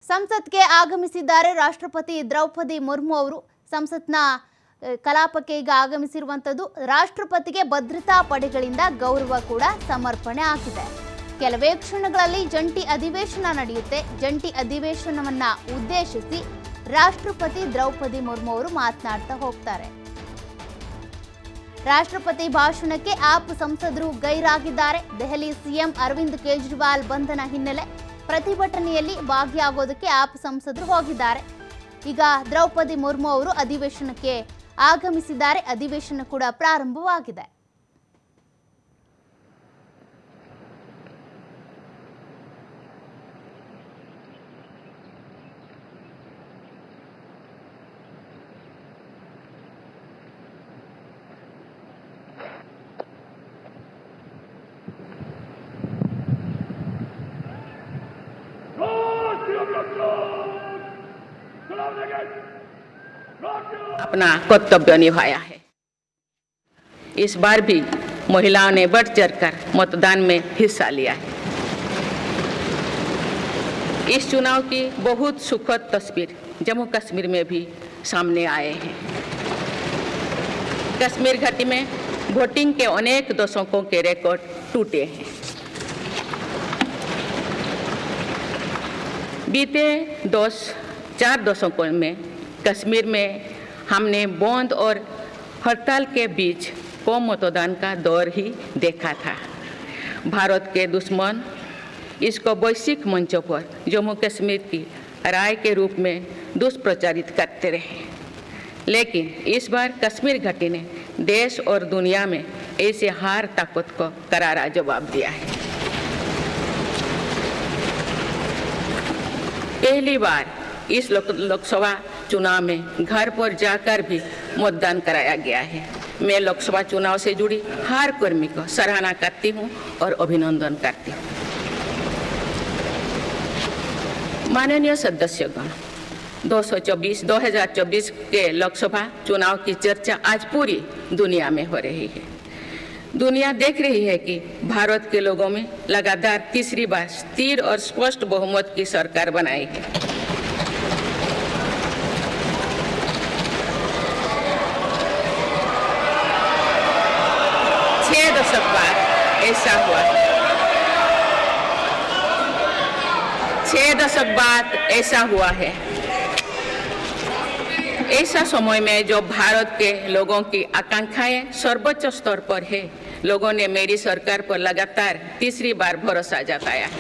ಸಂಸತ್ಗೆ ಆಗಮಿಸಿದ್ದಾರೆ ರಾಷ್ಟ್ರಪತಿ ದ್ರೌಪದಿ ಮುರ್ಮು ಅವರು. ಸಂಸತ್ನ ಕಲಾಪಕ್ಕೆ ಈಗ ಆಗಮಿಸಿರುವಂತದ್ದು. ರಾಷ್ಟ್ರಪತಿಗೆ ಭದ್ರತಾ ಪಡೆಗಳಿಂದ ಗೌರವ ಕೂಡ ಸಮರ್ಪಣೆ ಆಗಿದೆ. ಕೆಲವೇ ಕ್ಷಣಗಳಲ್ಲಿ ಜಂಟಿ ಅಧಿವೇಶನ ನಡೆಯುತ್ತೆ. ಜಂಟಿ ಅಧಿವೇಶನವನ್ನ ಉದ್ದೇಶಿಸಿ ರಾಷ್ಟ್ರಪತಿ ದ್ರೌಪದಿ ಮುರ್ಮು ಅವರು ಮಾತನಾಡ್ತಾ ಹೋಗ್ತಾರೆ. ರಾಷ್ಟ್ರಪತಿ ಭಾಷಣಕ್ಕೆ ಆಪ್ ಸಂಸದರು ಗೈರಾಗಿದ್ದಾರೆ. ದೆಹಲಿ ಸಿಎಂ ಅರವಿಂದ್ ಕೇಜ್ರಿವಾಲ್ ಬಂಧನ ಹಿನ್ನೆಲೆ ಪ್ರತಿಭಟನೆಯಲ್ಲಿ ಭಾಗಿಯಾಗೋದಕ್ಕೆ ಆಪ್ ಸಂಸದರು ಹೋಗಿದ್ದಾರೆ. ಈಗ ದ್ರೌಪದಿ ಮುರ್ಮು ಅವರು ಅಧಿವೇಶನಕ್ಕೆ ಆಗಮಿಸಿದ್ದಾರೆ. ಅಧಿವೇಶನ ಕೂಡ ಪ್ರಾರಂಭವಾಗಿದೆ. अपना कर्तव्य निभाया है। इस बार भी महिलाओं ने बढ़ चढ़कर मतदान में हिस्सा लिया है। इस चुनाव की बहुत सुखद तस्वीर जम्मू कश्मीर में भी सामने आए हैं। कश्मीर घाटी में वोटिंग के अनेक दशकों के रिकॉर्ड टूटे हैं। बीते 4 दशकों में कश्मीर में हमने बंद और हड़ताल के बीच कम मतदान का दौर ही देखा था। भारत के दुश्मन इसको वैश्विक मंचों पर जम्मू कश्मीर की राय के रूप में दुष्प्रचारित करते रहे, लेकिन इस बार कश्मीर घाटी ने देश और दुनिया में ऐसे हार ताकत को करारा जवाब दिया है। पहली बार इस लोकसभा चुनाव में घर पर जाकर भी मतदान कराया गया है। मैं लोकसभा चुनाव से जुड़ी हर कर्मी को सराहना करती हूं और अभिनंदन करती हूं। माननीय सदस्यगण, 2024 के लोकसभा चुनाव की चर्चा आज पूरी दुनिया में हो रही है। दुनिया देख रही है कि भारत के लोगों में लगातार तीसरी बार स्थिर और स्पष्ट बहुमत की सरकार बनाई है। छह दशक बाद ऐसा हुआ है। ऐसा समय में जो भारत के लोगों की आकांक्षाएं सर्वोच्च स्तर पर है, लोगों ने मेरी सरकार पर लगातार तीसरी बार भरोसा जताया है।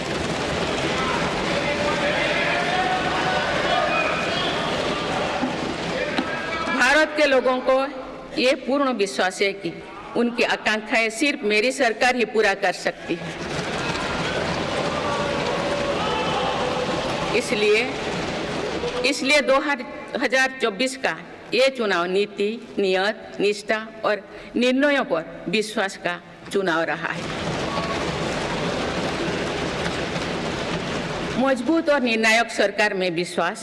भारत के लोगों को ये पूर्ण विश्वास है कि उनकी आकांक्षाएं सिर्फ मेरी सरकार ही पूरा कर सकती है। इसलिए 2024 का ये चुनाव नीति, नियत, निष्ठा और निर्णयों पर विश्वास का चुनाव रहा है। मजबूत और निर्णायक सरकार में विश्वास,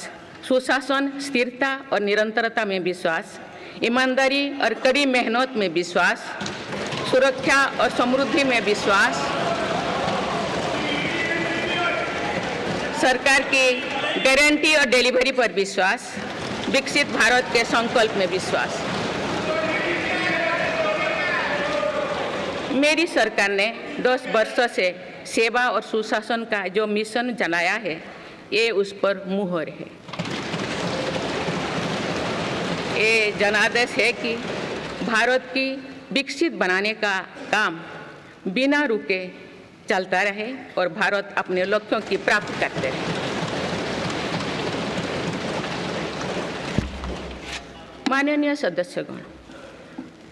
सुशासन, स्थिरता और निरंतरता में विश्वास, ईमानदारी और कड़ी मेहनत में विश्वास, सुरक्षा और समृद्धि में विश्वास, सरकार की गारंटी और डिलीवरी पर विश्वास, विकसित भारत के संकल्प में विश्वास। मेरी सरकार ने 10 वर्षों से सेवा और सुशासन का जो मिशन जनाया है, ये उस पर मुहर है। ये जनादेश है कि भारत की विकसित बनाने का काम बिना रुके चलता रहे और भारत अपने लक्ष्यों की प्राप्ति करते रहे। माननीय सदस्यगण,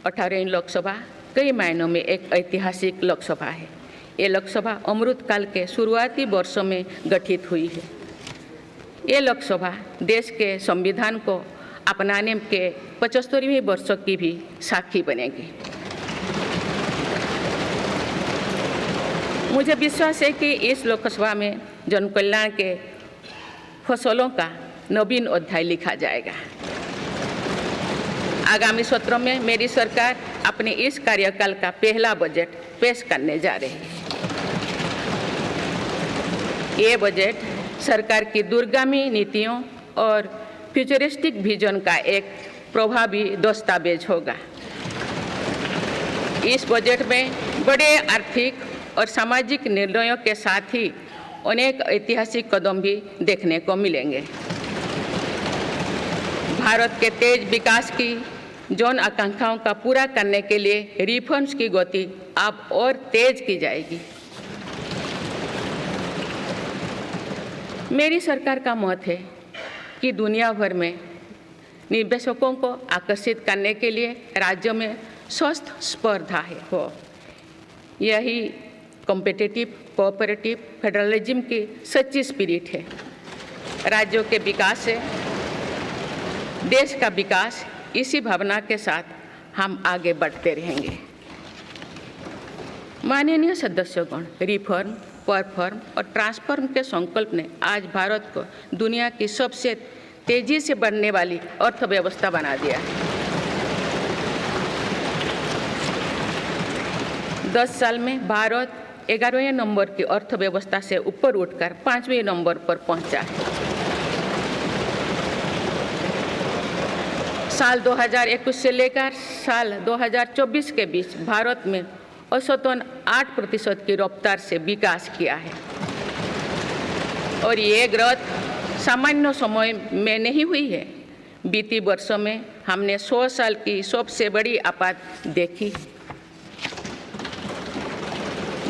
18वीं लोकसभा कई मायनों में एक ऐतिहासिक लोकसभा है। ये लोकसभा अमृतकाल के शुरुआती वर्षों में गठित हुई है। ये लोकसभा देश के संविधान को अपनाने के 75वें वर्षों की भी साक्षी बनेगी। मुझे विश्वास है कि इस लोकसभा में जन कल्याण के फसलों का नवीन अध्याय लिखा जाएगा। आगामी सत्रों में मेरी सरकार अपने इस कार्यकाल का पहला बजट पेश करने जा रही है। ये बजट सरकार की दूरगामी नीतियों और फ्यूचरिस्टिक विजन का एक प्रभावी दस्तावेज होगा। इस बजट में बड़े आर्थिक और सामाजिक निर्णयों के साथ ही अनेक ऐतिहासिक कदम भी देखने को मिलेंगे। भारत के तेज विकास की जन आकांक्षाओं का पूरा करने के लिए रिफॉर्म्स की गति अब और तेज की जाएगी। मेरी सरकार का मत है कि दुनिया भर में निवेशकों को आकर्षित करने के लिए राज्य में स्वस्थ स्पर्धा हो। यही कॉम्पिटिटिव कोऑपरेटिव फेडरलिज्म की सच्ची स्पिरिट है। राज्यों के विकास से देश का विकास, इसी भावना के साथ हम आगे बढ़ते रहेंगे। माननीय सदस्यगण, रिफॉर्म, परफॉर्म और ट्रांसफॉर्म के संकल्प ने आज भारत को दुनिया की सबसे तेजी से बढ़ने वाली अर्थव्यवस्था बना दिया है। 10 साल में भारत 11वें नंबर की अर्थव्यवस्था से ऊपर उठकर 5वें नंबर पर पहुंचा है। साल 2021 से लेकर साल 2024 के बीच भारत में औसतन 8% की रफ्तार से विकास किया है और ये ग्रोथ सामान्य समय में नहीं हुई है। बीती वर्षों में हमने 100 साल की सबसे बड़ी आपात देखी।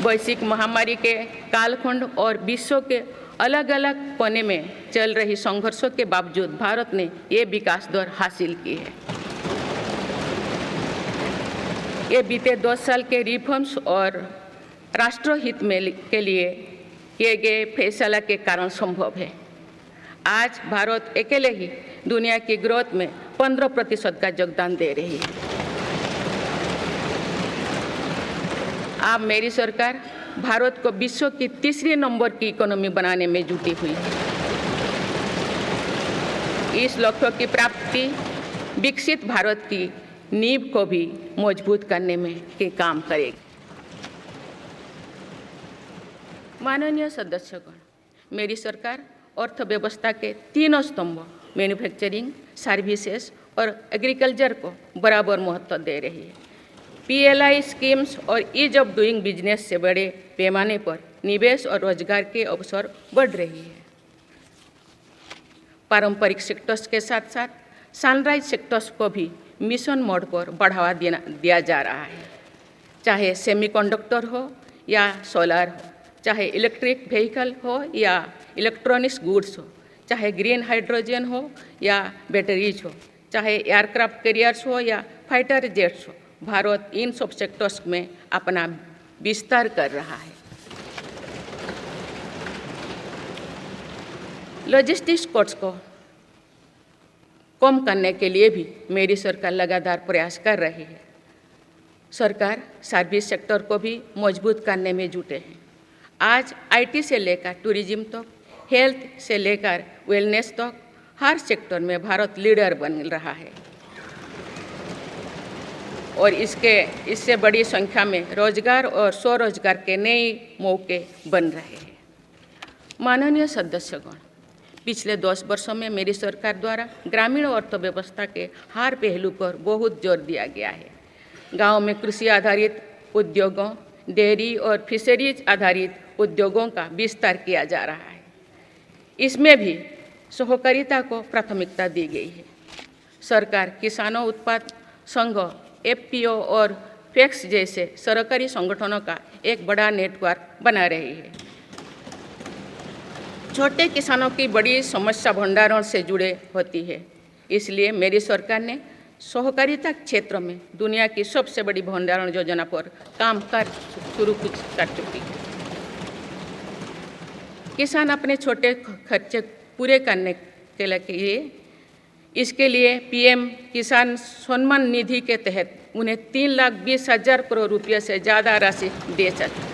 वैश्विक महामारी के कालखंड और विश्व के अलग अलग कोने में चल रही संघर्षों के बावजूद भारत ने ये विकास दर हासिल की है। ये बीते 10 साल के रिफॉर्म्स और राष्ट्रहित में के लिए किए गए फैसला के कारण संभव है। आज भारत अकेले ही दुनिया की ग्रोथ में 15% का योगदान दे रही है। अब मेरी सरकार भारत को विश्व की 3रे नंबर की इकोनॉमी बनाने में जुटी हुई है। इस लक्ष्य की प्राप्ति विकसित भारत की नींव को भी मजबूत करने में के काम करेगी। माननीय सदस्यगण, मेरी सरकार अर्थव्यवस्था के 3 स्तंभ मैन्युफैक्चरिंग, सर्विसेज और एग्रीकल्चर को बराबर महत्व दे रही है। PLI स्कीम्स और ईज ऑफ डूइंग बिजनेस से बड़े पैमाने पर निवेश और रोजगार के अवसर बढ़ रही है। पारंपरिक सेक्टर्स के साथ साथ सनराइज सेक्टर्स को भी मिशन मोड पर बढ़ावा दिया जा रहा है। चाहे सेमीकंडक्टर हो या सोलर हो, चाहे इलेक्ट्रिक व्हीकल हो या इलेक्ट्रॉनिक्स गुड्स हो, चाहे ग्रीन हाइड्रोजन हो या बैटरीज हो, चाहे एयरक्राफ्ट कैरियर्स हो या फाइटर जेट्स हो, भारत इन सब सेक्टर्स में अपना विस्तार कर रहा है। लॉजिस्टिक्स कॉस्ट को कम करने के लिए भी मेरी सरकार लगातार प्रयास कर रही है। सरकार सर्विस सेक्टर को भी मजबूत करने में जुटे हैं। आज IT से लेकर टूरिज्म तक, हेल्थ से लेकर वेलनेस तक हर सेक्टर में भारत लीडर बन रहा है और इससे बड़ी संख्या में रोजगार और स्वरोजगार के नए मौके बन रहे हैं। माननीय सदस्यगण, पिछले 10 वर्षों में मेरी सरकार द्वारा ग्रामीण अर्थव्यवस्था के हर पहलू पर बहुत जोर दिया गया है। गांव में कृषि आधारित उद्योगों, डेयरी और फिशरीज आधारित उद्योगों का विस्तार किया जा रहा है। इसमें भी सहकारिता को प्राथमिकता दी गई है। सरकार किसानों उत्पाद संघ, FPO और FACTS जैसे सरकारी संगठनों का एक बड़ा नेटवर्क बना रही है। छोटे किसानों की बड़ी समस्या भंडारण से जुड़े होती है, इसलिए मेरी सरकार ने सहकारिता क्षेत्र में दुनिया की सबसे बड़ी भंडारण योजना पर काम शुरू कर चुकी है। किसान अपने छोटे खर्चे पूरे करने के लिए इसके लिए PM किसान सम्मान निधि के तहत उन्हें 3,20,000 करोड़ रुपये से ज़्यादा राशि दे सकते।